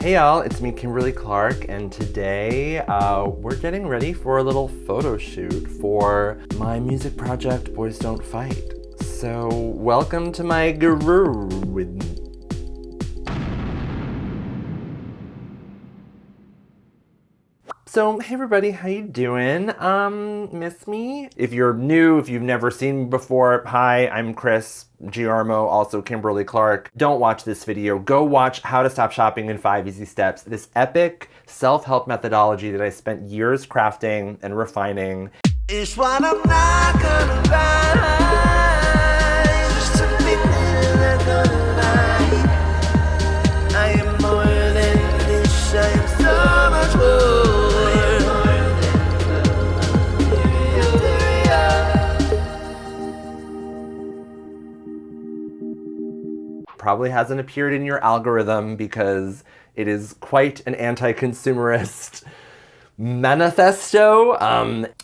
Hey y'all, it's me, Kimberly Clark, and today we're getting ready for a little photo shoot for my music project, Boys Don't Fight. So welcome to my GRWM. So, hey everybody, how you doing? Miss me? If you're new, if you've never seen me before, hi, I'm Chris, GRWM, also Kimberly Clark. Don't watch this video. Go watch How to Stop Shopping in 5 Easy Steps, this epic self-help methodology that I spent years crafting and refining. It's what I'm not gonna lie, just a minute not gonna lie. I am more than this, I am so much more. Probably hasn't appeared in your algorithm because it is quite an anti-consumerist manifesto.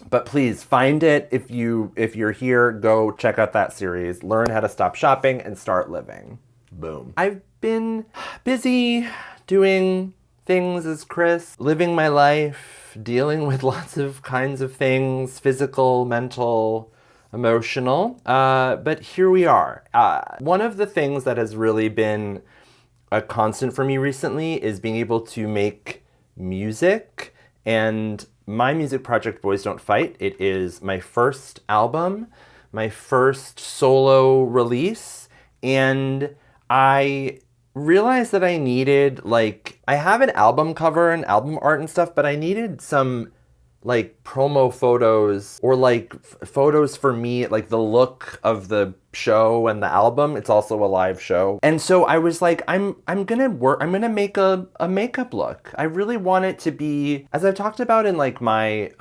But please find it. If you're here, go check out that series. Learn how to stop shopping and start living. Boom. I've been busy doing things as Chris, living my life, dealing with lots of kinds of things, physical, mental, emotional, but here we are. One of the things that has really been a constant for me recently is being able to make music, and my music project, Boys Don't Fight, it is my first album, my first solo release, and I realized that I needed, I have an album cover and album art and stuff, but I needed some promo photos or photos for me, the look of the show and the album. It's also a live show. And so I was like, I'm gonna make a makeup look. I really want it to be, as I've talked about in my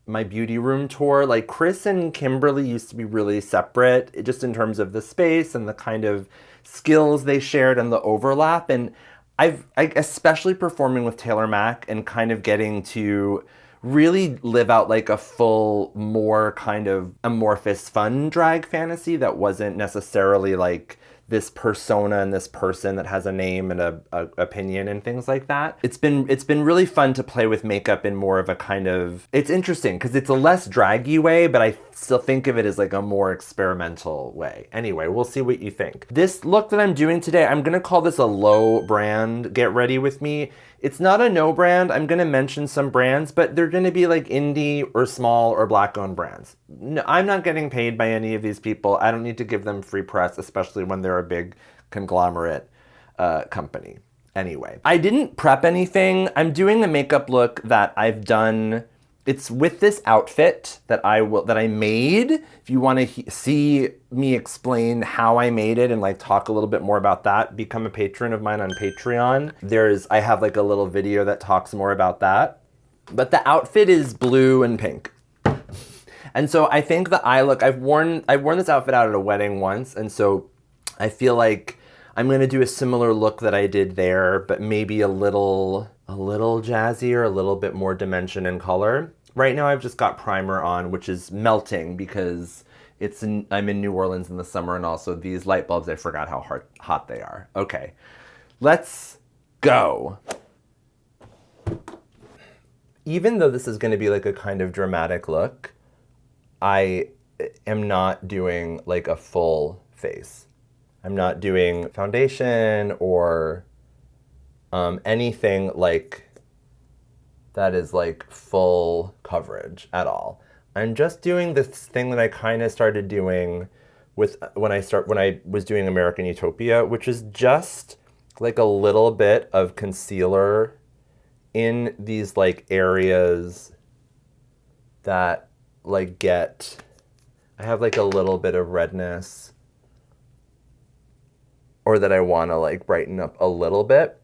my beauty room tour, Chris and Kimberly used to be really separate just in terms of the space and the kind of skills they shared and the overlap. And I especially performing with Taylor Mac and kind of getting to really live out a full, more kind of amorphous, fun drag fantasy that wasn't necessarily this persona and this person that has a name and a opinion and things like that. It's been really fun to play with makeup in more of a kind of, it's interesting because it's a less draggy way, but I still think of it as a more experimental way. Anyway, we'll see what you think. This look that I'm doing today, I'm gonna call this a low brand, get ready with me. It's not a no brand. I'm gonna mention some brands, but they're gonna be indie or small or black owned brands. No, I'm not getting paid by any of these people. I don't need to give them free press, especially when they're a big conglomerate company. Anyway, I didn't prep anything. I'm doing a makeup look that I've done. It's with this outfit that I made. If you want to see me explain how I made it and talk a little bit more about that, become a patron of mine on Patreon. I have a little video that talks more about that. But the outfit is blue and pink. And so I think the eye look, I've worn this outfit out at a wedding once, and so I feel like I'm gonna do a similar look that I did there, but maybe a little jazzier, a little bit more dimension and color. Right now I've just got primer on, which is melting because I'm in New Orleans in the summer, and also these light bulbs, I forgot how hot they are. Okay, let's go. Even though this is gonna be a kind of dramatic look, I am not doing a full face. I'm not doing foundation or anything that is full coverage at all. I'm just doing this thing that I kind of started doing when I was doing American Utopia, which is just a little bit of concealer in these areas that I have a little bit of redness, or that I want to brighten up a little bit.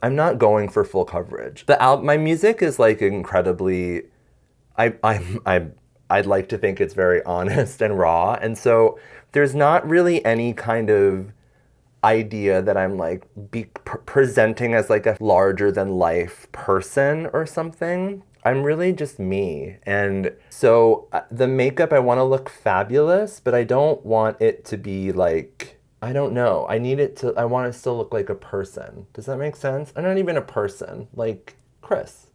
I'm not going for full coverage. My music is incredibly, I'd like to think it's very honest and raw, and so there's not really any kind of idea that I'm presenting as a larger than life person or something. I'm really just me. And so the makeup, I want to look fabulous, but I don't want it to be I don't know. I want it to still look like a person. Does that make sense? I'm not even a person, like Chris.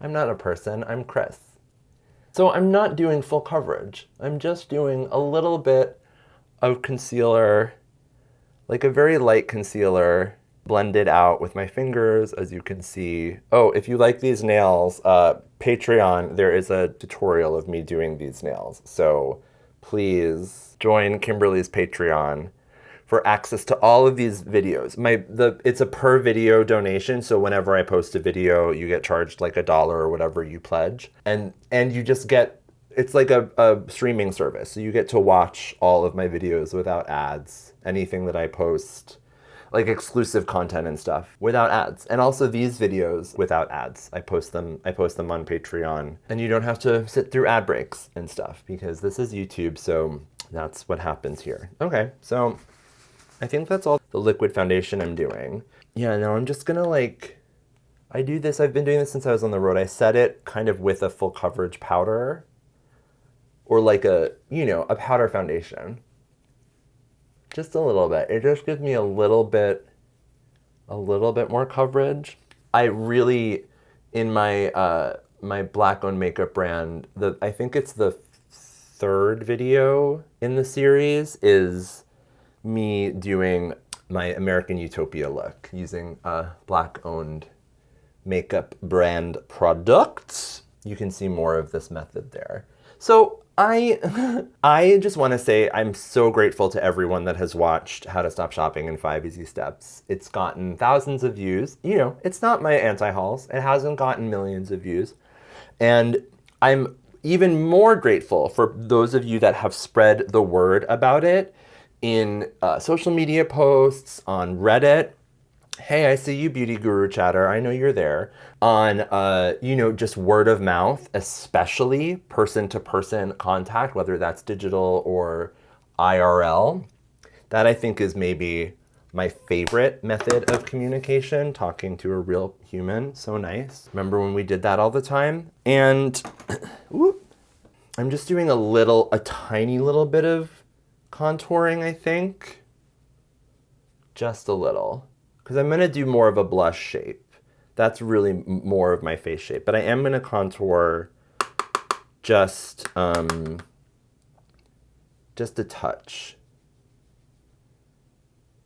I'm not a person, I'm Chris. So I'm not doing full coverage. I'm just doing a little bit of concealer, like a very light concealer, blended out with my fingers, as you can see. Oh, if you like these nails, Patreon, there is a tutorial of me doing these nails. So please join Kimberly's Patreon for access to all of these videos. It's a per video donation, so whenever I post a video, you get charged like $1 or whatever you pledge. And you just get, it's like a streaming service. So you get to watch all of my videos without ads, anything that I post, like exclusive content and stuff without ads. And also these videos without ads. I post them on Patreon, and you don't have to sit through ad breaks and stuff because this is YouTube, so that's what happens here. Okay, so I think that's all the liquid foundation I'm doing. Yeah, now I'm just gonna I've been doing this since I was on the road. I set it kind of with a full coverage powder or like a powder foundation. Just a little bit. It just gives me a little bit more coverage. I really, in my my black-owned makeup brand, I think it's the third video in the series is me doing my American Utopia look using black-owned makeup brand products. You can see more of this method there. So I just want to say I'm so grateful to everyone that has watched How to Stop Shopping in 5 Easy Steps. It's gotten thousands of views. It's not my anti-hauls. It hasn't gotten millions of views. And I'm even more grateful for those of you that have spread the word about it in social media posts, on Reddit. Hey, I see you, Beauty Guru Chatter. I know you're there. On, just word of mouth, especially person-to-person contact, whether that's digital or IRL. That I think is maybe my favorite method of communication, talking to a real human. So nice. Remember when we did that all the time? And I'm just doing a tiny little bit of contouring, I think. Just a little. Because I'm going to do more of a blush shape. That's really more of my face shape. But I am going to contour just a touch.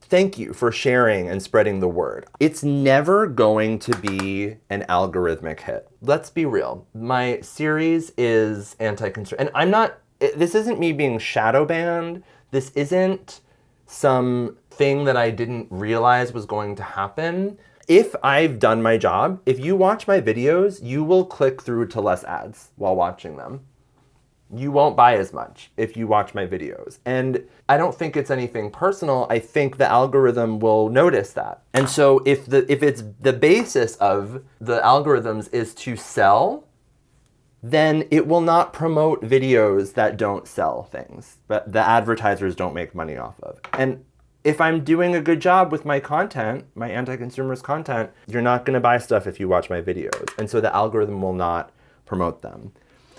Thank you for sharing and spreading the word. It's never going to be an algorithmic hit. Let's be real. My series is anti-consumerist. And this isn't me being shadow banned. This isn't some thing that I didn't realize was going to happen. If I've done my job, if you watch my videos, you will click through to less ads while watching them. You won't buy as much if you watch my videos. And I don't think it's anything personal. I think the algorithm will notice that. And so if it's the basis of the algorithms is to sell, then it will not promote videos that don't sell things, but the advertisers don't make money off of. And if I'm doing a good job with my content, my anti-consumerist content, you're not going to buy stuff if you watch my videos. And so the algorithm will not promote them.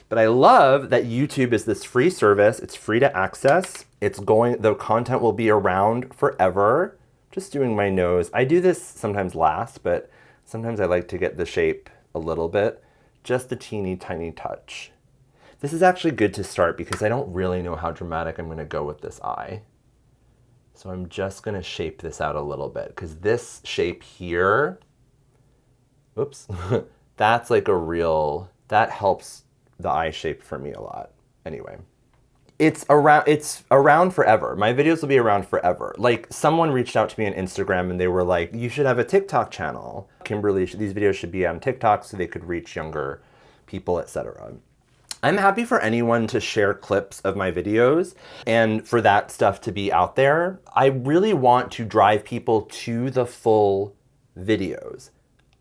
But I love that YouTube is this free service. It's free to access. The content will be around forever. Just doing my nose. I do this sometimes last, but sometimes I like to get the shape a little bit. Just a teeny tiny touch. This is actually good to start because I don't really know how dramatic I'm going to go with this eye. So I'm just going to shape this out a little bit because this shape here, oops, that's like that helps the eye shape for me a lot. Anyway, it's around forever. My videos will be around forever. Like someone reached out to me on Instagram and they were like, you should have a TikTok channel. Kimberly, these videos should be on TikTok so they could reach younger people, etc. I'm happy for anyone to share clips of my videos and for that stuff to be out there. I really want to drive people to the full videos.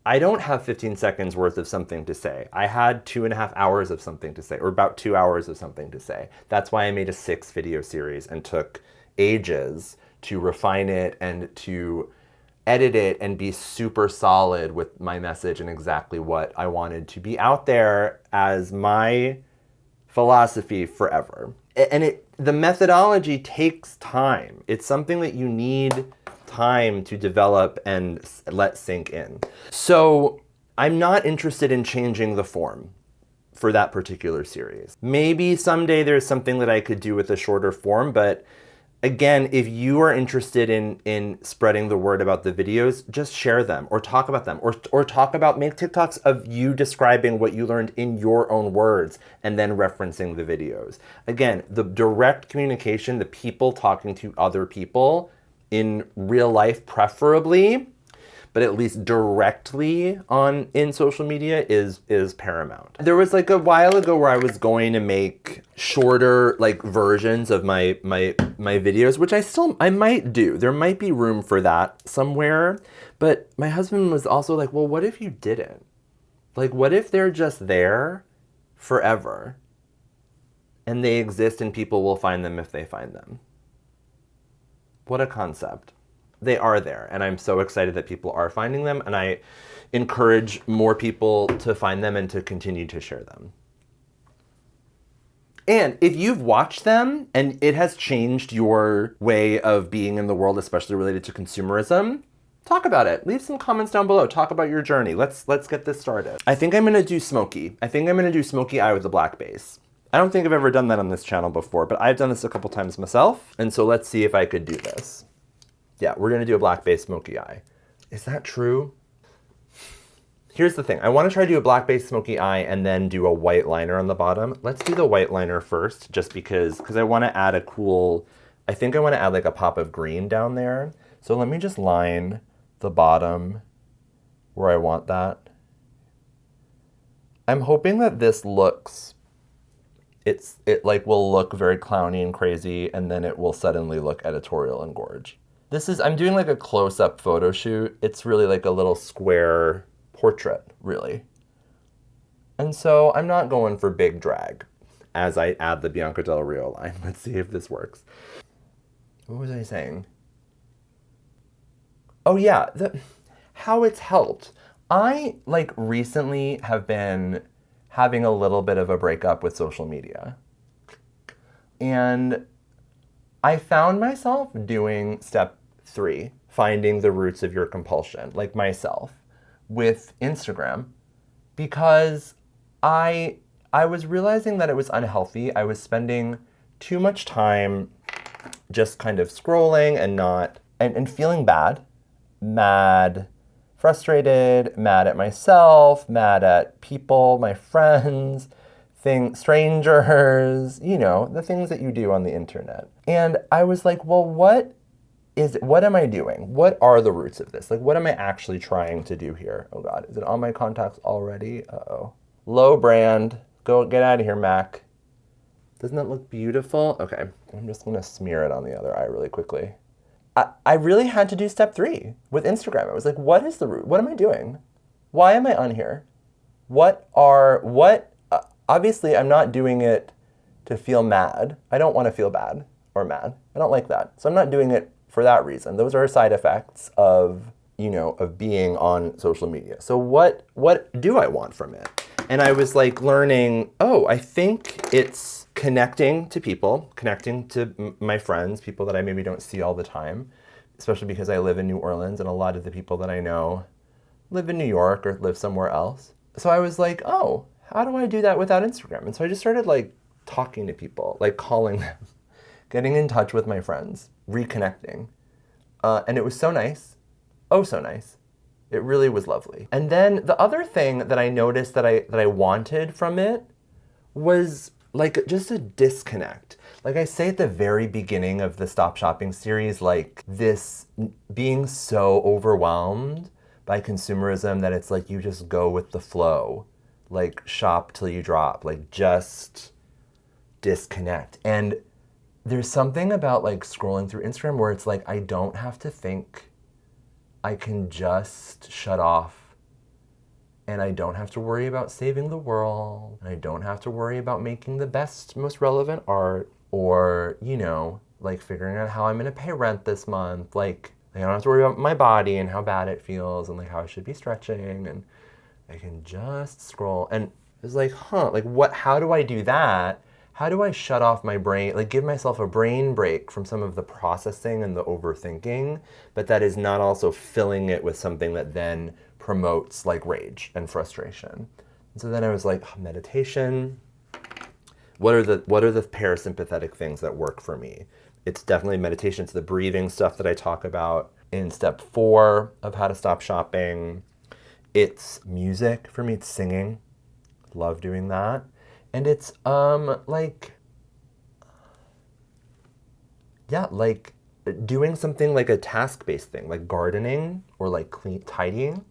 I don't have 15 seconds worth of something to say. I had 2.5 hours of something to say, or about 2 hours of something to say. That's why I made a 6 video series and took ages to refine it and to edit it and be super solid with my message and exactly what I wanted to be out there as my philosophy forever. the methodology takes time. It's something that you need time to develop and let sink in. So I'm not interested in changing the form for that particular series. Maybe someday there's something that I could do with a shorter form, but again, if you are interested in spreading the word about the videos, just share them or talk about them or talk about, make TikToks of you describing what you learned in your own words and then referencing the videos. Again, the direct communication, the people talking to other people in real life preferably, but at least directly in social media is paramount. There was like a while ago where I was going to make shorter like versions of my videos, which I might do. There might be room for that somewhere. But my husband was also like, well, what if you didn't? Like, what if they're just there forever and they exist and people will find them if they find them? What a concept. They are there, and I'm so excited that people are finding them, and I encourage more people to find them and to continue to share them. And if you've watched them and it has changed your way of being in the world, especially related to consumerism, talk about it. Leave some comments down below. Talk about your journey. Let's get this started. I think I'm gonna do Smokey. I think I'm gonna do Smokey Eye with a black base. I don't think I've ever done that on this channel before, but I've done this a couple times myself, and so let's see if I could do this. Yeah, we're gonna do a black base smoky eye. Is that true? Here's the thing. I wanna try to do a black base smoky eye and then do a white liner on the bottom. Let's do the white liner first, just because I wanna add a cool, I think I wanna add like a pop of green down there. So let me just line the bottom where I want that. I'm hoping that this looks, it like will look very clowny and crazy, and then it will suddenly look editorial and gorge. I'm doing like a close-up photo shoot. It's really like a little square portrait, really. And so I'm not going for big drag as I add the Bianca Del Rio line. Let's see if this works. What was I saying? Oh yeah, how it's helped. I like recently have been having a little bit of a breakup with social media. And I found myself doing step 3, finding the roots of your compulsion, like myself, with Instagram, because I was realizing that it was unhealthy. I was spending too much time just kind of scrolling and feeling bad, mad, frustrated, mad at myself, mad at people, my friends, strangers, you know, the things that you do on the internet. And I was like, well, what am I doing? What are the roots of this? Like, what am I actually trying to do here? Oh God, is it on my contacts already? Uh-oh. Low brand, go get out of here, Mac. Doesn't that look beautiful? Okay, I'm just gonna smear it on the other eye really quickly. I really had to do step 3 with Instagram. I was like, what is the root? What am I doing? Why am I on here? Obviously I'm not doing it to feel mad. I don't want to feel bad or mad. I don't like that. So I'm not doing it for that reason. Those are side effects of being on social media. So what do I want from it? And I was like learning, I think it's connecting to people, connecting to my friends, people that I maybe don't see all the time, especially because I live in New Orleans and a lot of the people that I know live in New York or live somewhere else. So I was like, how do I do that without Instagram? And so I just started like talking to people, like calling them, getting in touch with my friends, reconnecting. And it was so nice. Oh, so nice. It really was lovely. And then the other thing that I noticed that I wanted from it was like just a disconnect. Like I say at the very beginning of the Stop Shopping series, like this being so overwhelmed by consumerism that it's like you just go with the flow, like shop till you drop, like just disconnect. And there's something about like scrolling through Instagram where it's like I don't have to think. I can just shut off, and I don't have to worry about saving the world, and I don't have to worry about making the best, most relevant art, or, like figuring out how I'm gonna pay rent this month. Like, I don't have to worry about my body and how bad it feels and like how I should be stretching, and I can just scroll. And it's like, how do I do that? how do I shut off my brain, like give myself a brain break from some of the processing and the overthinking, but that is not also filling it with something that then promotes like rage and frustration. And so then I was like, oh, meditation. What are the parasympathetic things that work for me? It's definitely meditation. It's the breathing stuff that I talk about in step 4 of How to Stop Shopping. It's music. For me, it's singing. Love doing that. And it's like doing something like a task-based thing, like gardening or like tidying.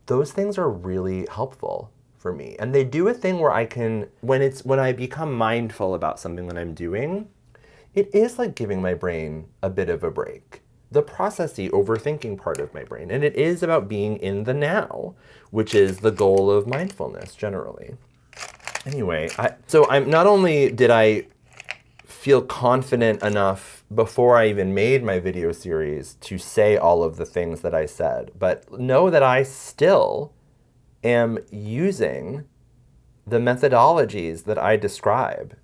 Those things are really helpful for me. And they do a thing where I can, when I become mindful about something that I'm doing, it is like giving my brain a bit of a break. The processy, overthinking part of my brain. And it is about being in the now, which is the goal of mindfulness generally. Anyway, I'm not only did I feel confident enough before I even made my video series to say all of the things that I said, but know that I still am using the methodologies that I describe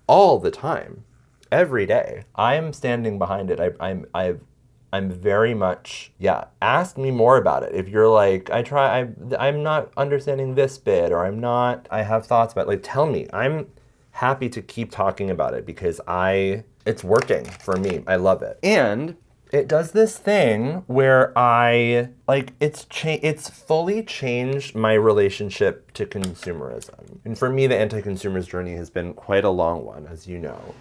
all the time, every day. I'm standing behind it. I'm very much, ask me more about it. If you're like, I'm not understanding this bit, or I have thoughts about it, like, tell me. I'm happy to keep talking about it because it's working for me. I love it. And it does this thing where it's fully changed my relationship to consumerism. And for me, the anti-consumerist journey has been quite a long one, as you know.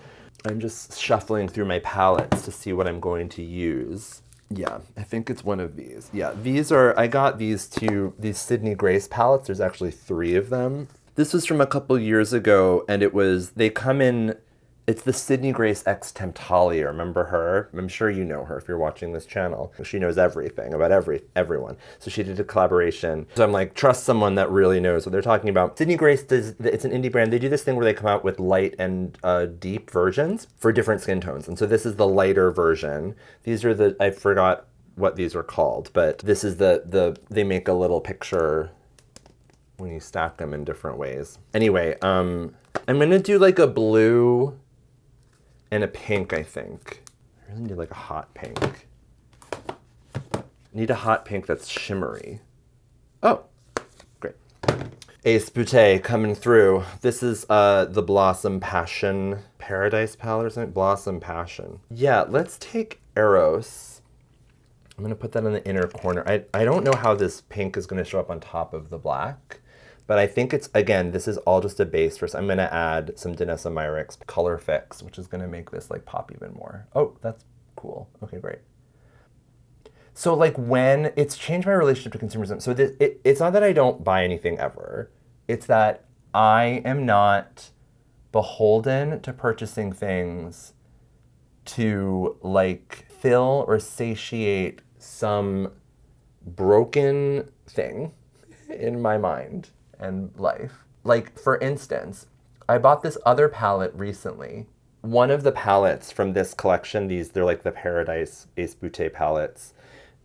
I'm just shuffling through my palettes to see what I'm going to use. Yeah, I think it's one of these. Yeah, I got these Sydney Grace palettes. There's actually 3 of them. This was from a couple years ago, and it's the Sydney Grace X Temptalia. Remember her? I'm sure you know her if you're watching this channel. She knows everything about everyone. So she did a collaboration. So I'm like, trust someone that really knows what they're talking about. Sydney Grace it's an indie brand. They do this thing where they come out with light and deep versions for different skin tones. And so this is the lighter version. These are I forgot what these are called, but this is they make a little picture when you stack them in different ways. Anyway, I'm gonna do like a blue and a pink, I think. I really need like a hot pink. I need a hot pink that's shimmery. Oh, great. Ace Boutte coming through. This is the Blossom Passion Paradise palette or something. Blossom Passion. Yeah, let's take Eros. I'm gonna put that in the inner corner. I don't know how this pink is gonna show up on top of the black. But I think this is all just a base for, I'm gonna add some Danessa Myricks Color Fix, which is gonna make this like pop even more. Oh, that's cool. Okay, great. So like when it's changed my relationship to consumerism. So it's not that I don't buy anything ever. It's that I am not beholden to purchasing things to like fill or satiate some broken thing in my mind and life. Like, for instance, I bought this other palette recently. One of the palettes from this collection, they're like the Paradise Ace Boutte palettes.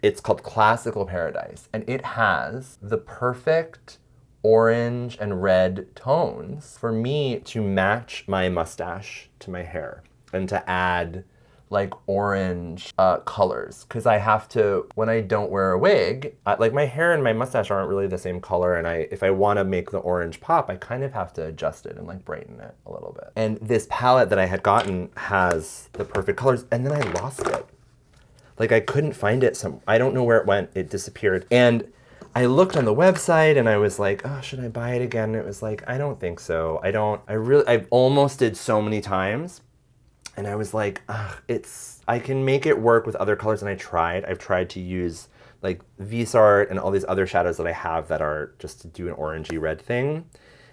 It's called Classical Paradise, and it has the perfect orange and red tones for me to match my mustache to my hair and to add like orange colors, because I have to, when I don't wear a wig, like my hair and my mustache aren't really the same color, and if I want to make the orange pop, I kind of have to adjust it and like brighten it a little bit. And this palette that I had gotten has the perfect colors, and then I lost it. Like I couldn't find it. I don't know where it went. It disappeared. And I looked on the website and I was like, oh, should I buy it again? And it was like, I don't think so. I almost did so many times. And I was like, I can make it work with other colors. And I've tried to use like Vsart and all these other shadows that I have that are just to do an orangey red thing.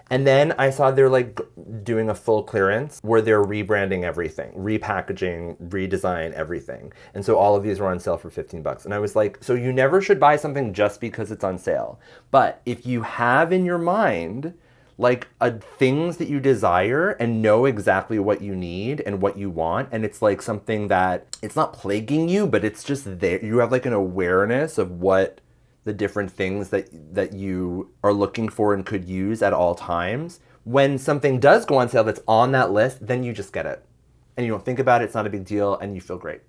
And then I saw they're like doing a full clearance where they're rebranding everything, repackaging, redesign everything. And so all of these were on sale for $15. And I was like, so you never should buy something just because it's on sale. But if you have in your mind like things that you desire and know exactly what you need and what you want, and it's like something that it's not plaguing you, but it's just there. You have like an awareness of what the different things that you are looking for and could use at all times. when something does go on sale that's on that list, then you just get it. And you don't think about it, it's not a big deal, and you feel great.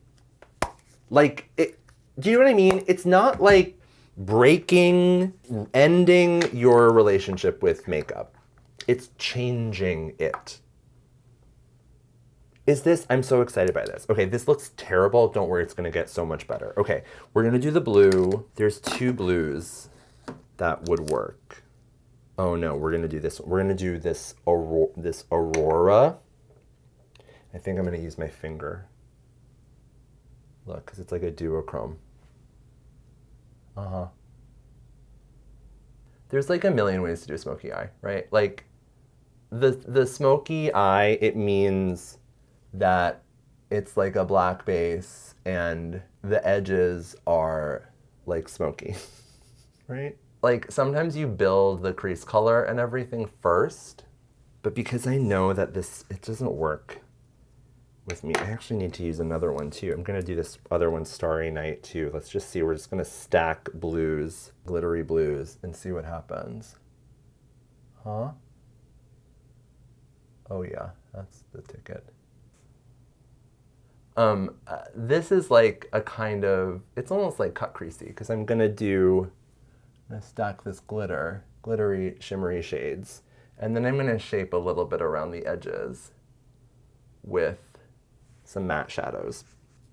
Like, do you know what I mean? It's not like ending your relationship with makeup. It's changing it. I'm so excited by this. Okay, this looks terrible. Don't worry, it's gonna get so much better. Okay, we're gonna do the blue. There's 2 blues that would work. Oh no, we're gonna do this. We're gonna do this Aurora. I think I'm gonna use my finger. Look, because it's like a duochrome. There's like a million ways to do a smoky eye, right? Like the smoky eye, it means that it's like a black base and the edges are like smoky, right? Like sometimes you build the crease color and everything first, but because I know that it doesn't work with me, I actually need to use another one too. I'm gonna do this other one, Starry Night too. Let's just see, we're just gonna stack blues, glittery blues, and see what happens. Huh? Oh yeah, that's the ticket. This is like a kind of, it's almost like cut creasy, because I'm gonna stack this glittery, shimmery shades, and then I'm gonna shape a little bit around the edges with some matte shadows.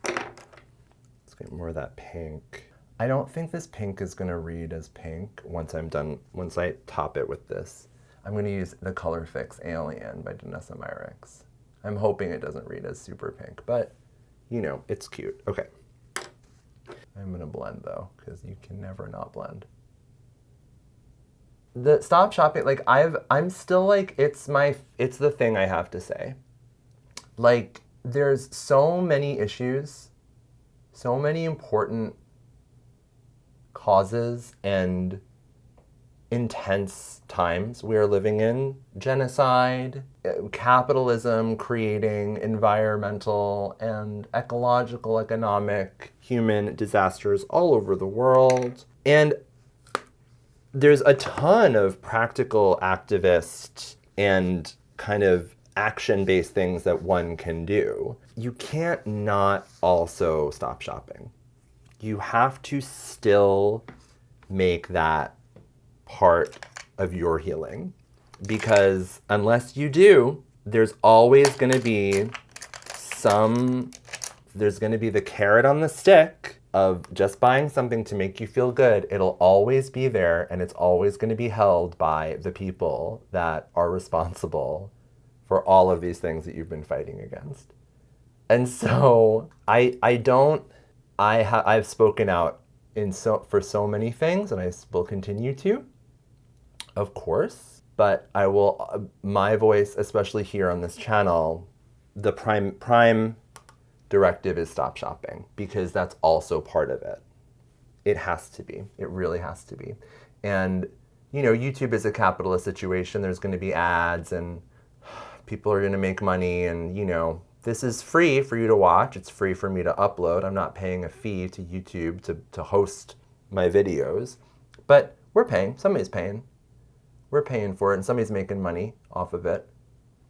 Let's get more of that pink. I don't think this pink is gonna read as pink once I top it with this. I'm gonna use the Color Fix Alien by Danessa Myricks. I'm hoping it doesn't read as super pink, but you know, it's cute. Okay. I'm gonna blend though, because you can never not blend. The stop shopping, like I'm still like, it's the thing I have to say. Like, there's so many issues, so many important causes and intense times we are living in. Genocide, capitalism creating environmental and ecological, economic, human disasters all over the world. And there's a ton of practical activist and kind of action-based things that one can do. You can't not also stop shopping. You have to still make that part of your healing, because unless you do, there's always going to be the carrot on the stick of just buying something to make you feel good. It'll always be there, and it's always going to be held by the people that are responsible for all of these things that you've been fighting against. And so I've spoken out for so many things, and I will continue to, of course, but I will, my voice, especially here on this channel, the prime directive is stop shopping, because that's also part of it. It has to be. It really has to be. And, you know, YouTube is a capitalist situation. There's going to be ads and people are going to make money, and, you know, this is free for you to watch. It's free for me to upload. I'm not paying a fee to YouTube to host my videos, but we're paying. Somebody's paying. We're paying for it, and somebody's making money off of it.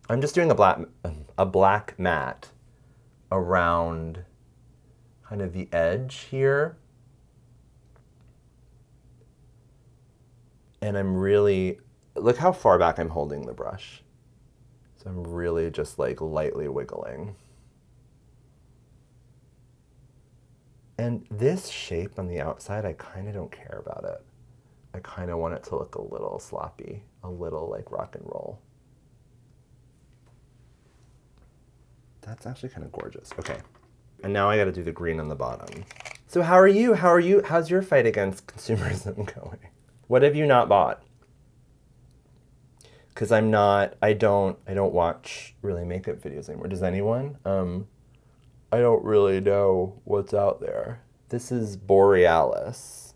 I'm just doing a black matte around kind of the edge here. And I'm really, look how far back I'm holding the brush. So I'm really just like lightly wiggling. And this shape on the outside, I kind of don't care about it. I kind of want it to look a little sloppy, a little like rock and roll. That's actually kind of gorgeous. Okay. And now I got to do the green on the bottom. So how are you? How's your fight against consumerism going? What have you not bought? Because I don't watch really makeup videos anymore. Does anyone? I don't really know what's out there. This is Borealis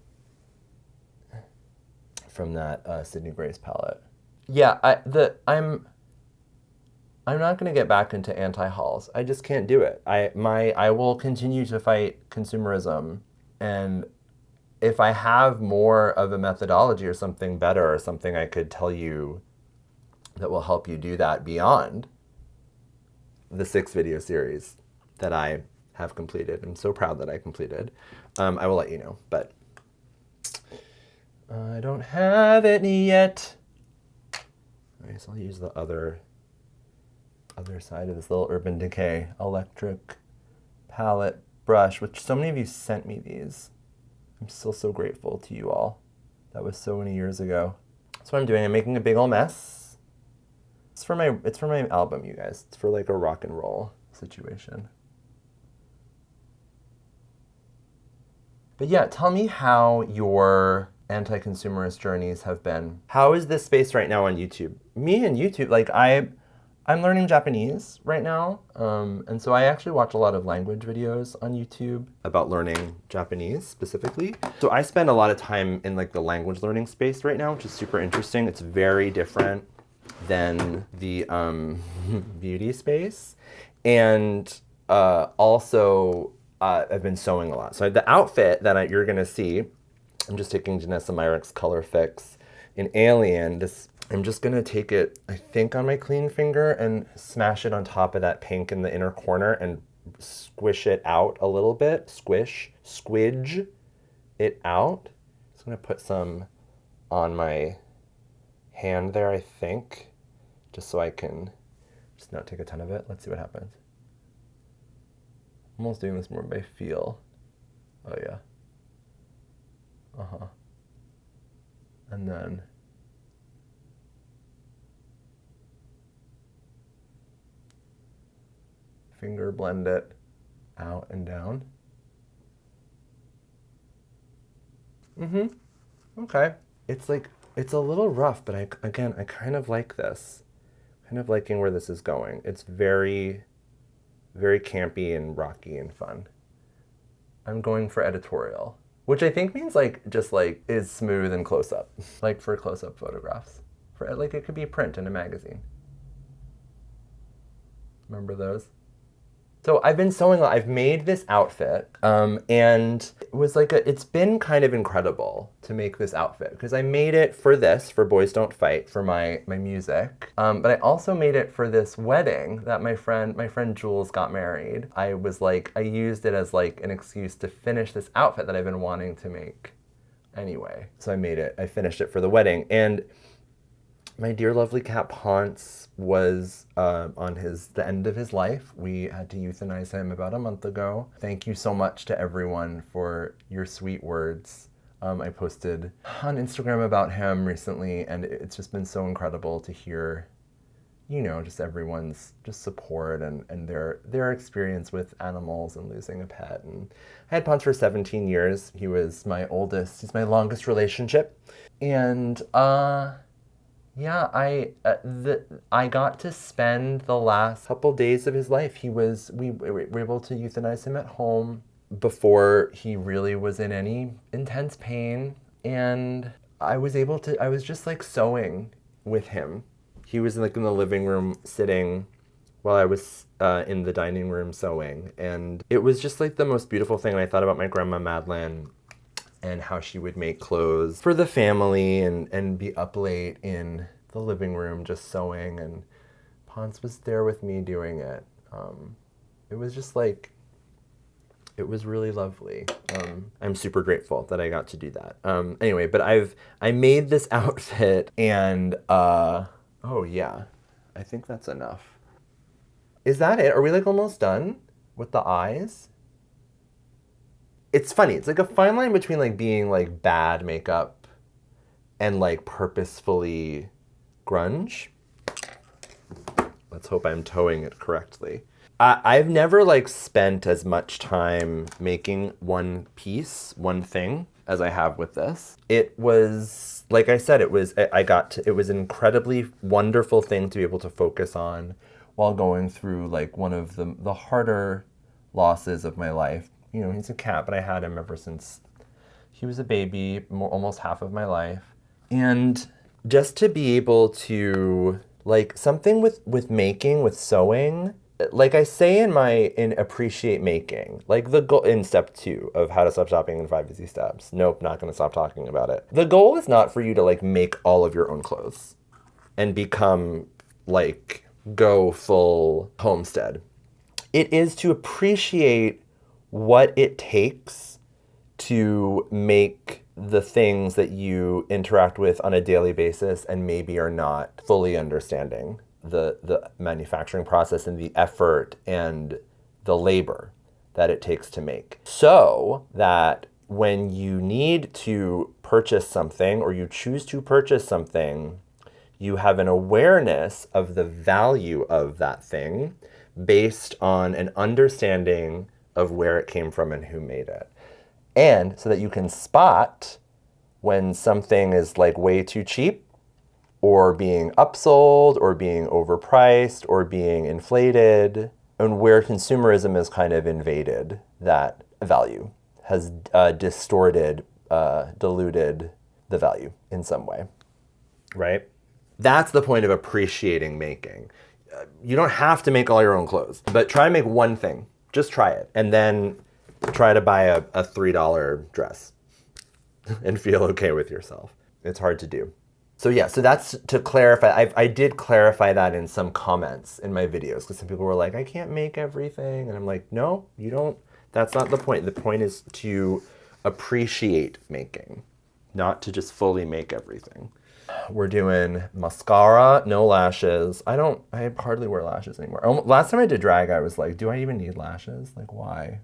from that Sydney Grace palette. Yeah, I'm not gonna get back into anti-hauls. I just can't do it. I will continue to fight consumerism, and if I have more of a methodology or something better or something I could tell you that will help you do that beyond the 6 video series that I have completed. I'm so proud that I completed. I will let you know, but I don't have it yet. I guess I'll use the other side of this little Urban Decay electric palette brush, which so many of you sent me these. I'm still so grateful to you all. That was so many years ago. That's what I'm doing. I'm making a big ol' mess. It's for my album, you guys. It's for like a rock and roll situation. But yeah, tell me how your anti-consumerist journeys have been. How is this space right now on YouTube? Me and YouTube, like I'm learning Japanese right now, and so I actually watch a lot of language videos on YouTube about learning Japanese specifically. So I spend a lot of time in like the language learning space right now, which is super interesting. It's very different than the beauty space. And also, I've been sewing a lot. So the outfit that you're gonna see, I'm just taking Janessa Myrick's Color Fix in Alien. I'm just gonna take it, I think, on my clean finger and smash it on top of that pink in the inner corner and squish it out a little bit. Squidge it out. Just gonna put some on my hand there, I think, just so I can just not take a ton of it. Let's see what happens. I'm almost doing this more by feel. Oh yeah. And then finger blend it out and down. Okay. It's like, it's a little rough, but I kind of like this. Kind of liking where this is going. It's very, very campy and rocky and fun. I'm going for editorial, which I think means like, just like, is smooth and close up. Like for close-up photographs. For like, it could be print in a magazine. Remember those? So I've been sewing a lot. I've made this outfit, and it was like it's been kind of incredible to make this outfit because I made it for this, for Boys Don't Fight, for my music. But I also made it for this wedding that my friend Jules got married. I used it as like an excuse to finish this outfit that I've been wanting to make anyway. So I finished it for the wedding. And my dear lovely cat Ponce was on the end of his life. We had to euthanize him about a month ago. Thank you so much to everyone for your sweet words. I posted on Instagram about him recently, and it's just been so incredible to hear, you know, just everyone's just support and their experience with animals and losing a pet. And I had Ponce for 17 years. He was my oldest. He's my longest relationship. And yeah, I got to spend the last couple days of his life. We were able to euthanize him at home before he really was in any intense pain. And I was just like sewing with him. He was like in the living room sitting while I was in the dining room sewing. And it was just like the most beautiful thing. And I thought about my grandma Madeline and how she would make clothes for the family and be up late in the living room just sewing, and Ponce was there with me doing it. It was just like, it was really lovely. I'm super grateful that I got to do that. Anyway, but I made this outfit and oh yeah, I think that's enough. Is that it? Are we like almost done with the eyes? It's funny. It's like a fine line between like being like bad makeup and like purposefully grunge. Let's hope I'm towing it correctly. I've never like spent as much time making one piece, one thing, as I have with this. It was, like I said, it was an incredibly wonderful thing to be able to focus on while going through like one of the harder losses of my life. You know, he's a cat, but I had him ever since he was a baby, almost half of my life. And just to be able to, like, something with making, with sewing, like I say in Appreciate Making, like the goal in step 2 of How to Stop Shopping in 5 Easy Steps. Nope, not gonna stop talking about it. The goal is not for you to like make all of your own clothes. and become like go full homestead. It is to appreciate what it takes to make the things that you interact with on a daily basis and maybe are not fully understanding the manufacturing process and the effort and the labor that it takes to make. So that when you need to purchase something or you choose to purchase something, you have an awareness of the value of that thing based on an understanding of where it came from and who made it. And so that you can spot when something is like way too cheap or being upsold or being overpriced or being inflated, and where consumerism has kind of invaded that value, has distorted, diluted the value in some way, right? That's the point of appreciating making. You don't have to make all your own clothes, but try to make one thing. Just try it. And then try to buy a $3 dress and feel okay with yourself. It's hard to do. So yeah, so that's to clarify. I did clarify that in some comments in my videos because some people were like, I can't make everything. And I'm like, no, you don't. That's not the point. The point is to appreciate making, not to just fully make everything. We're doing mascara, no lashes. I hardly wear lashes anymore. Last time I did drag, I was like, do I even need lashes? Like, why?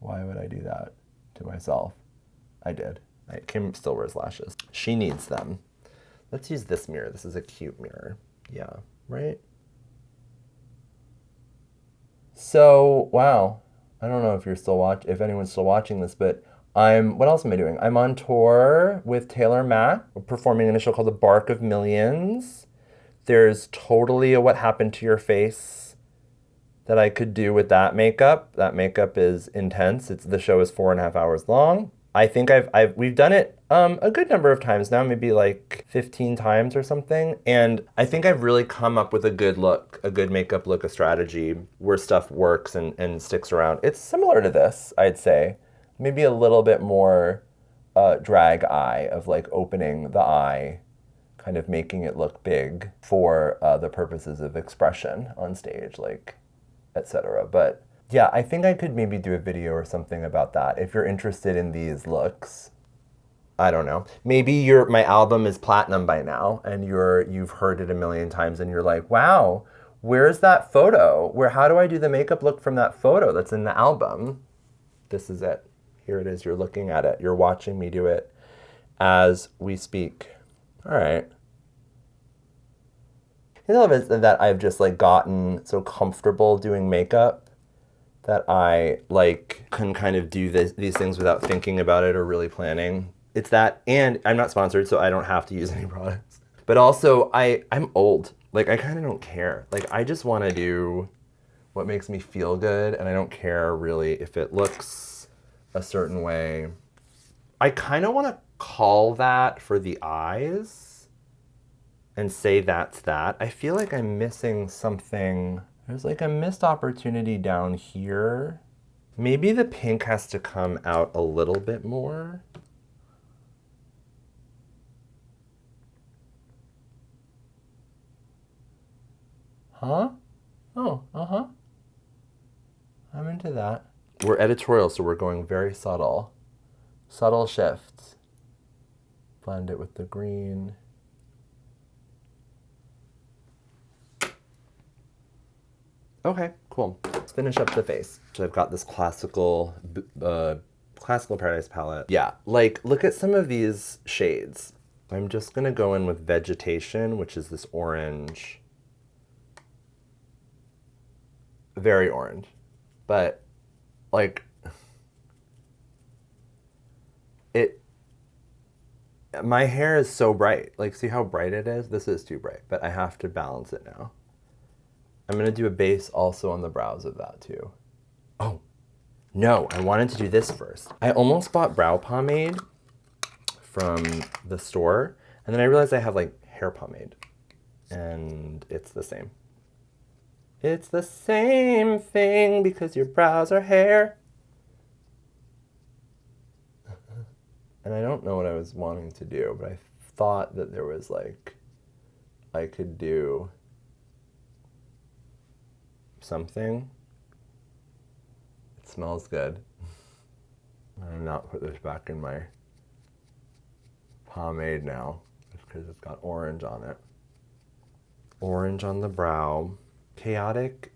Why would I do that to myself? I did. Kim still wears lashes. She needs them. Let's use this mirror. This is a cute mirror. Yeah, right? So, wow. I don't know if you're still if anyone's still watching this, but what else am I doing? I'm on tour with Taylor Mack. We're performing an show called The Bark of Millions. There's totally a What Happened to Your Face that I could do with that makeup. That makeup is intense. The show is 4.5 hours long. I think we've done it a good number of times now, maybe like 15 times or something. And I think I've really come up with a good look, a good makeup look, a strategy where stuff works and sticks around. It's similar to this, I'd say. Maybe a little bit more drag eye of like opening the eye, kind of making it look big for the purposes of expression on stage, like, etc. But yeah, I think I could maybe do a video or something about that. If you're interested in these looks, I don't know. Maybe my album is platinum by now and you've heard it a million times and you're like, wow, where's that photo? How do I do the makeup look from that photo that's in the album? This is it. Here it is. You're looking at it. You're watching me do it as we speak. All right. I love it that I've just like gotten so comfortable doing makeup that I like can kind of do these things without thinking about it or really planning. It's that, and I'm not sponsored, so I don't have to use any products. But also, I'm old. Like, I kind of don't care. Like, I just want to do what makes me feel good, and I don't care really if it looks a certain way. I kind of want to call that for the eyes and say that's that. I feel like I'm missing something. There's like a missed opportunity down here. Maybe the pink has to come out a little bit more. Huh? Oh, uh-huh. I'm into that. We're editorial, so we're going very subtle. Subtle shifts. Blend it with the green. Okay, cool. Let's finish up the face. So I've got this classical Paradise palette. Yeah, like look at some of these shades. I'm just gonna go in with Vegetation, which is this orange. Very orange, but like my hair is so bright. Like, see how bright it is? This is too bright, but I have to balance it now. I'm gonna do a base also on the brows of that too. Oh, no, I wanted to do this first. I almost bought brow pomade from the store, and then I realized I have like hair pomade, and it's the same. It's the same thing because your brows are hair. And I don't know what I was wanting to do, but I thought that there was like I could do something. It smells good. I'm gonna not put this back in my pomade now, just because it's got orange on it. Orange on the brow. Chaotic,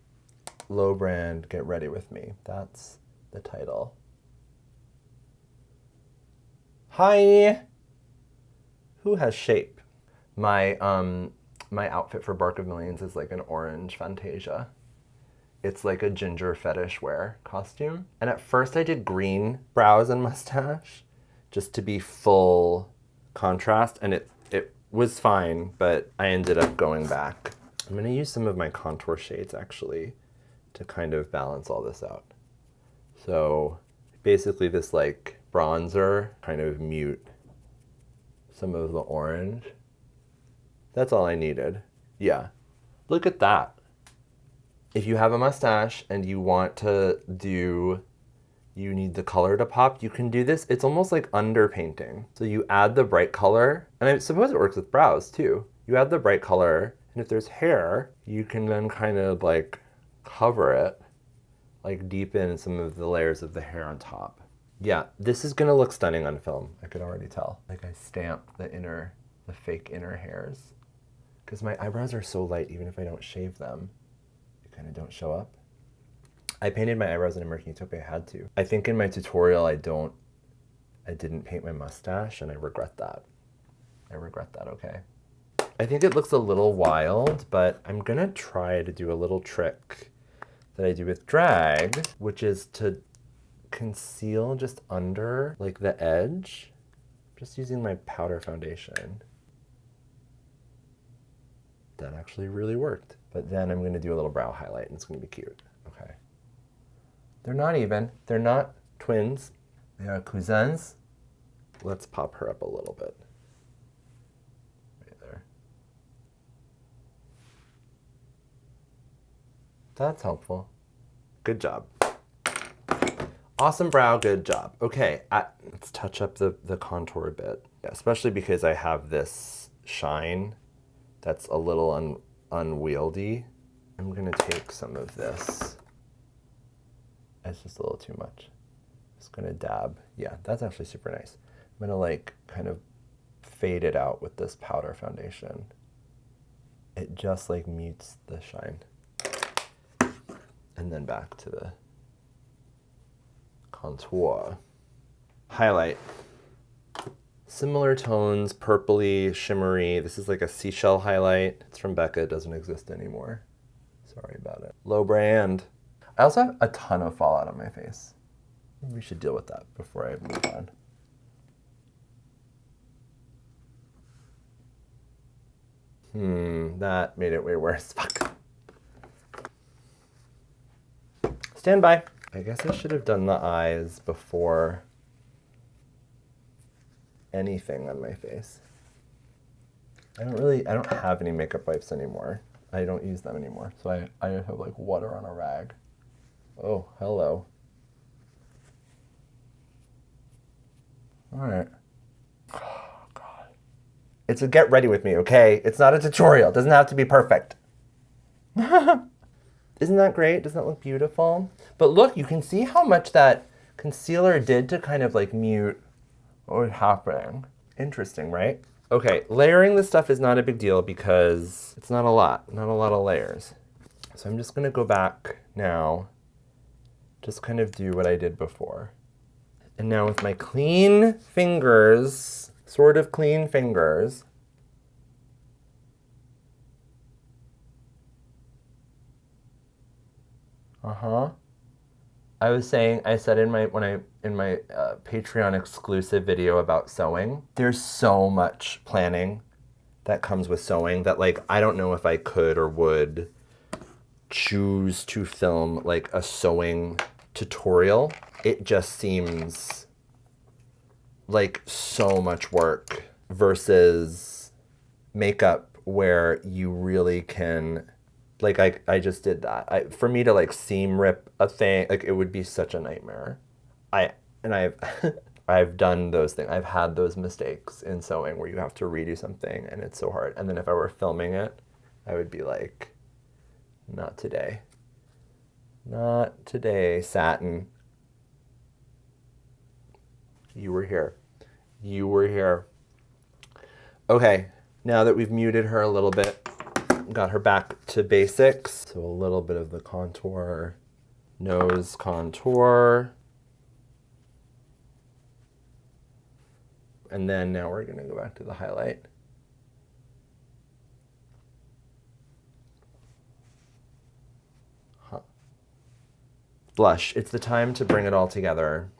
low brand, get ready with me. That's the title. Hi! Who has shape? My outfit for Bark of Millions is like an orange Fantasia. It's like a ginger fetish wear costume. And at first I did green brows and mustache just to be full contrast, and it was fine, but I ended up going back. I'm gonna use some of my contour shades actually to kind of balance all this out. So basically this like bronzer kind of mute some of the orange. That's all I needed. Yeah, look at that. If you have a mustache and you want to you need the color to pop, you can do this. It's almost like underpainting. So you add the bright color, and I suppose it works with brows too. You add the bright color, and if there's hair, you can then kind of like cover it, like deepen some of the layers of the hair on top. Yeah, this is gonna look stunning on film. I could already tell. Like I stamped the fake inner hairs. Because my eyebrows are so light, even if I don't shave them, they kind of don't show up. I painted my eyebrows in American Utopia, I had to. I think in my tutorial I didn't paint my mustache, and I regret that. Okay. I think it looks a little wild, but I'm gonna try to do a little trick that I do with drag, which is to conceal just under like the edge, just using my powder foundation. That actually really worked. But then I'm gonna do a little brow highlight, and it's gonna be cute. Okay. They're not even. They're not twins. They are cousins. Let's pop her up a little bit. Right there. That's helpful. Good job. Awesome brow, good job. Okay, let's touch up the contour a bit. Yeah, especially because I have this shine that's a little unwieldy. I'm gonna take some of this. It's just a little too much. Just gonna dab. Yeah, that's actually super nice. I'm gonna like kind of fade it out with this powder foundation. It just like mutes the shine. And then back to the contour. Highlight. Similar tones, purpley, shimmery. This is like a seashell highlight. It's from Becca, it doesn't exist anymore. Sorry about it. Low brand. I also have a ton of fallout on my face. Maybe we should deal with that before I move on. That made it way worse. Fuck. Stand by. I guess I should have done the eyes before anything on my face. I don't have any makeup wipes anymore. I don't use them anymore. So I have like water on a rag. Oh, hello. All right. Oh, God. It's a get ready with me, okay? It's not a tutorial. It doesn't have to be perfect. Isn't that great? Doesn't that look beautiful? But look, you can see how much that concealer did to kind of like mute what was happening. Interesting, right? Okay, layering this stuff is not a big deal because it's not a lot of layers. So I'm just gonna go back now, just kind of do what I did before. And now with my clean fingers, sort of clean fingers, I said in my Patreon exclusive video about sewing, there's so much planning that comes with sewing that like I don't know if I could or would choose to film like a sewing tutorial. It just seems like so much work versus makeup where you really can, like I just did that. For me to like seam rip a thing, like it would be such a nightmare. I've I've done those things. I've had those mistakes in sewing where you have to redo something and it's so hard. And then if I were filming it, I would be like, not today. Not today, satin. You were here. You were here. Okay, now that we've muted her a little bit, got her back to basics. So a little bit of the contour, nose contour. And then now we're gonna go back to the highlight. Blush, it's the time to bring it all together.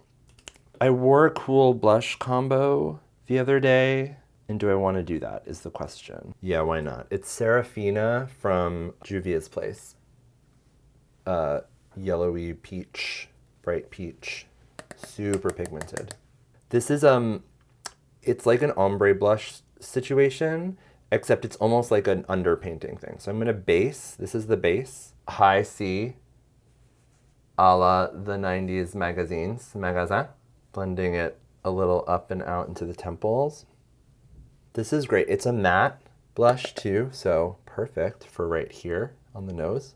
I wore a cool blush combo the other day, and do I want to do that is the question. Yeah, why not? It's Serafina from Juvia's Place. Yellowy peach, bright peach, super pigmented. This is, it's like an ombre blush situation, except it's almost like an underpainting thing. So I'm gonna base, this is the base, high C, a la the 90s magasin, blending it a little up and out into the temples. This is great. It's a matte blush too, so perfect for right here on the nose.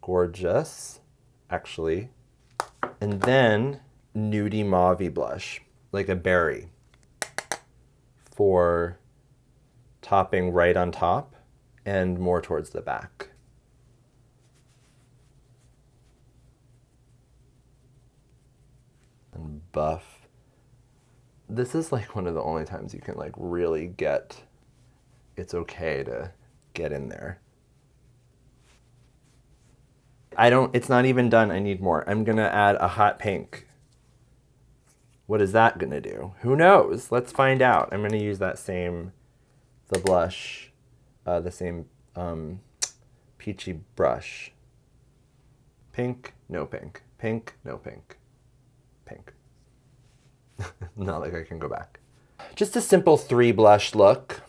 Gorgeous, actually. And then nudie mauve blush, like a berry, for topping right on top and more towards the back. And buff. This is like one of the only times you can like really get, it's okay to get in there. It's not even done, I need more. I'm gonna add a hot pink. What is that gonna do? Who knows? Let's find out. I'm gonna use that same, the blush, the same peachy brush. Pink, no pink. Pink, no pink. Pink. Not like I can go back. Just a simple 3 blush look.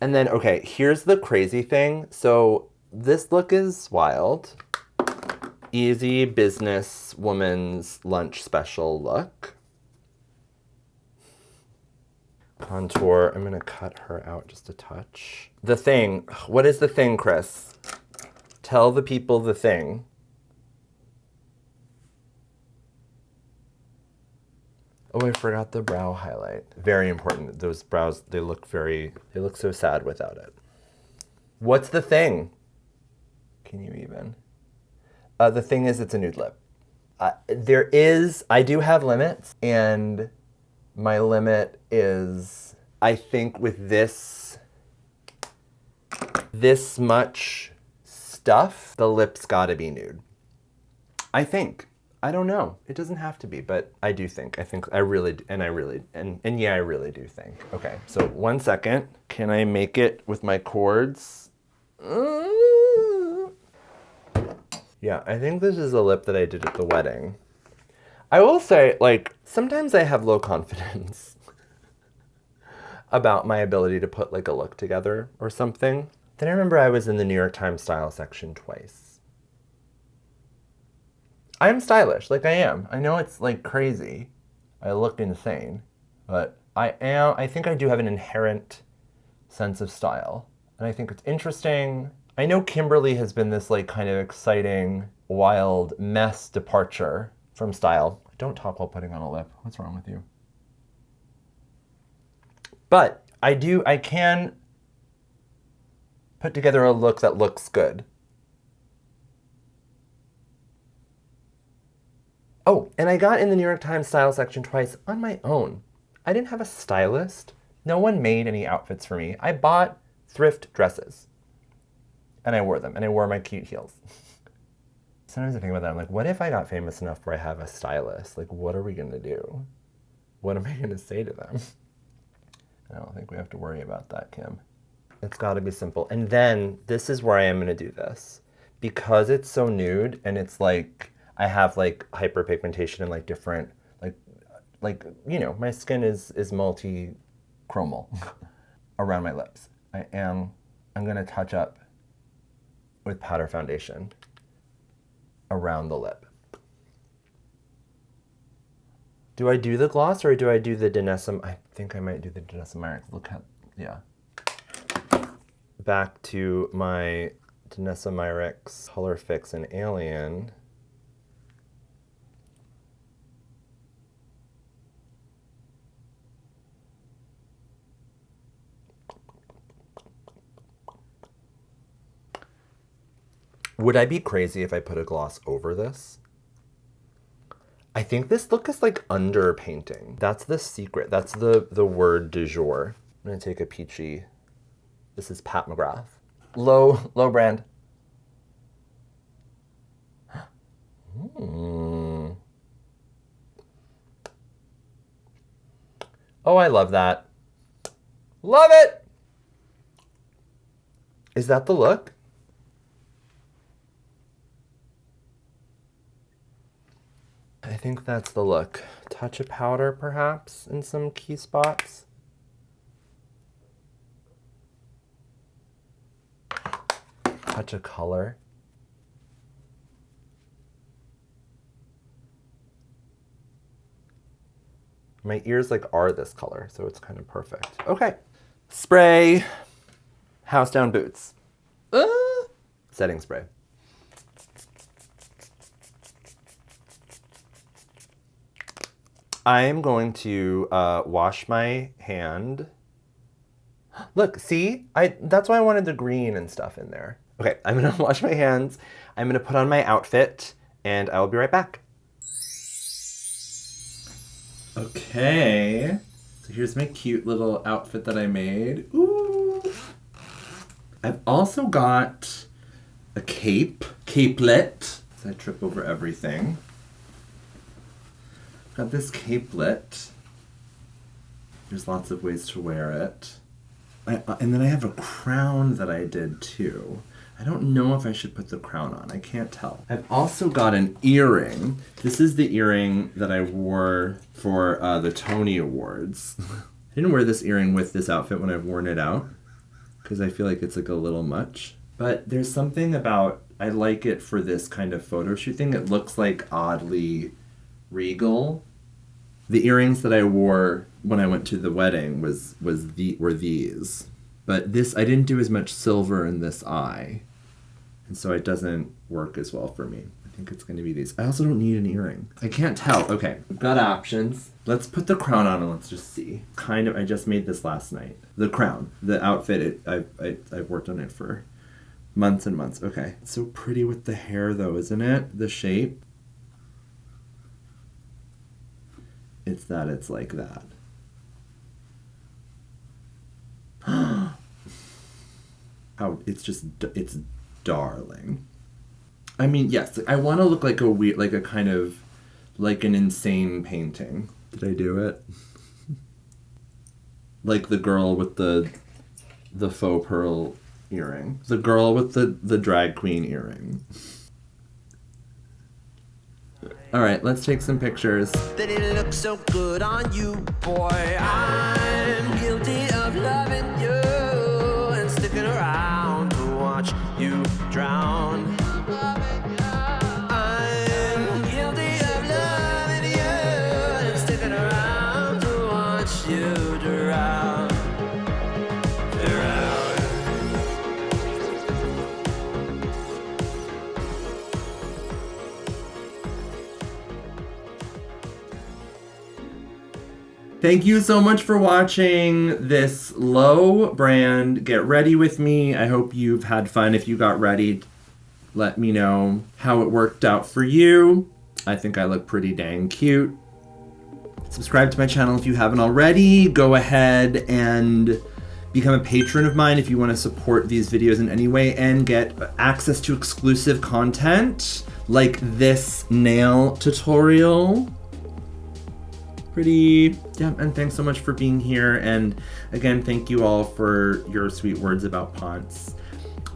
And then, okay, here's the crazy thing. So this look is wild. Easy business woman's lunch special look. Contour, I'm gonna cut her out just a touch. The thing, what is the thing, Chris? Tell the people the thing. Oh, I forgot the brow highlight. Very important. Those brows, they look so sad without it. What's the thing? Can you even? The thing is, it's a nude lip. I do have limits, and my limit is, I think with this much stuff, the lip's gotta be nude. I think. I don't know. It doesn't have to be, but I do think. I really do think. Okay, so 1 second. Can I make it with my cords? Yeah, I think this is a lip that I did at the wedding. I will say, like, sometimes I have low confidence about my ability to put like a look together or something. Then I remember I was in the New York Times style section twice. I am stylish, like I am. I know it's like crazy. I look insane, but I think I do have an inherent sense of style. And I think it's interesting. I know Kimberly has been this like kind of exciting, wild mess departure from style. Don't talk while putting on a lip. What's wrong with you? But I can put together a look that looks good. Oh, and I got in the New York Times style section twice on my own. I didn't have a stylist. No one made any outfits for me. I bought thrift dresses. And I wore them, and I wore my cute heels. Sometimes I think about that, I'm like, what if I got famous enough where I have a stylist? Like, what are we gonna do? What am I gonna say to them? I don't think we have to worry about that, Kim. It's gotta be simple. And then, this is where I am gonna do this. Because it's so nude, and it's like, I have like hyperpigmentation and like different, like you know, my skin is multi-chromal around my lips. I'm gonna touch up with powder foundation around the lip. Do I do the gloss or do I do the Denisam? I think I might do the Denisam. Look how, yeah. Back to my Denisam Color Fix in Alien. Would I be crazy if I put a gloss over this? I think this look is like underpainting. That's the secret. That's the word du jour. I'm gonna take a peachy. This is Pat McGrath. Low brand. Oh, I love that. Love it! Is that the look? I think that's the look. Touch of powder, perhaps, in some key spots. Touch of color. My ears like are this color, so it's kind of perfect. Okay. Spray. House down boots. Setting spray. I am going to wash my hand. Look, see? That's why I wanted the green and stuff in there. Okay, I'm gonna wash my hands. I'm gonna put on my outfit, and I will be right back. Okay, so here's my cute little outfit that I made. Ooh! I've also got a capelet. So I trip over everything. Got this capelet. There's lots of ways to wear it. And then I have a crown that I did too. I don't know if I should put the crown on. I can't tell. I've also got an earring. This is the earring that I wore for the Tony Awards. I didn't wear this earring with this outfit when I've worn it out because I feel like it's like a little much. But there's something about, I like it for this kind of photo shoot thing. It looks like oddly regal. The earrings that I wore when I went to the wedding were these. But this, I didn't do as much silver in this eye. And so it doesn't work as well for me. I think it's going to be these. I also don't need an earring. I can't tell. Okay, we've got options. Let's put the crown on and let's just see. Kind of, I just made this last night. The crown, the outfit, I've worked on it for months and months. Okay, it's so pretty with the hair though, isn't it? The shape. It's that it's like that. How it's darling. I mean, yes, I want to look like a weird, like a kind of, like an insane painting. Did I do it? Like the girl with the faux pearl earring. The girl with the drag queen earring. All right, let's take some pictures. That it looks so good on you, boy. I'm guilty of loving you and sticking around to watch you drown. I'm guilty of loving you and sticking around to watch you drown. Thank you so much for watching this low brand Get Ready With Me. I hope you've had fun. If you got ready, let me know how it worked out for you. I think I look pretty dang cute. Subscribe to my channel if you haven't already. Go ahead and become a patron of mine if you want to support these videos in any way and get access to exclusive content like this nail tutorial. Pretty, yeah, and thanks so much for being here. And again, thank you all for your sweet words about Ponce.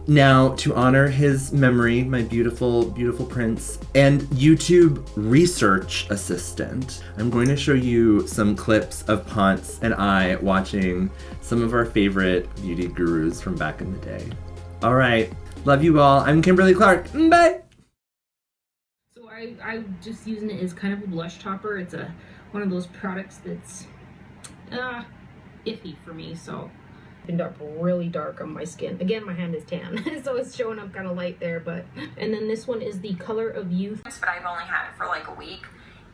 Now, to honor his memory, my beautiful, beautiful prince and YouTube research assistant, I'm going to show you some clips of Ponce and I watching some of our favorite beauty gurus from back in the day. All right, love you all. I'm Kimberly Clark. Bye. So I just using it as kind of a blush topper. It's one one of those products that's iffy for me, so ended up really dark on my skin. Again, my hand is tan, so it's showing up kind of light there, but... And then this one is the Color of Youth. But I've only had it for like a week.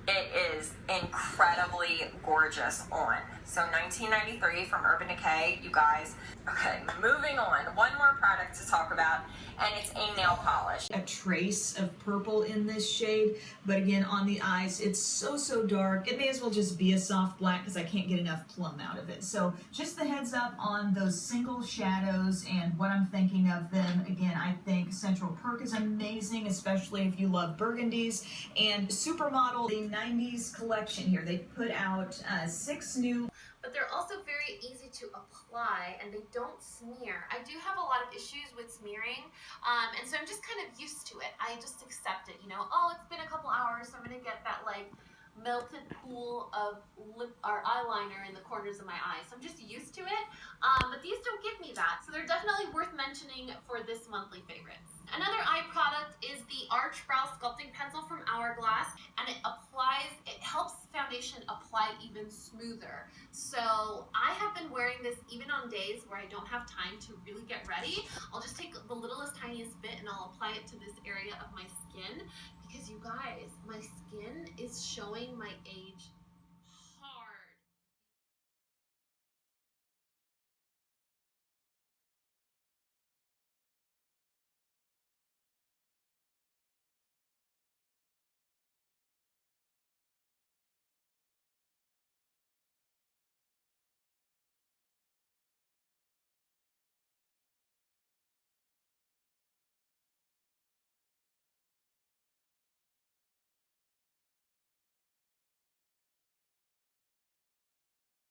It is incredibly gorgeous on. So $19.93 from Urban Decay, you guys. Okay, moving on. One more product to talk about, and it's a nail polish. A trace of purple in this shade, but again, on the eyes, it's so dark. It may as well just be a soft black because I can't get enough plum out of it. So just the heads up on those single shadows and what I'm thinking of them. Again, I think Central Perk is amazing, especially if you love burgundies. And Supermodel, the 90s collection here, they put out 6 new. But they're also very easy to apply and they don't smear. I do have a lot of issues with smearing, and so I'm just kind of used to it. I just accept it, you know, oh, it's been a couple hours, so I'm gonna get that like melted pool of lip or eyeliner in the corners of my eyes. So I'm just used to it, but these don't give me that. So they're definitely worth mentioning for this monthly favorites. Another eye product is the Arch Brow Sculpting Pencil from Hourglass, and it helps foundation apply even smoother. So I have been wearing this even on days where I don't have time to really get ready. I'll just take the littlest, tiniest bit and I'll apply it to this area of my skin, because you guys, my skin is showing my age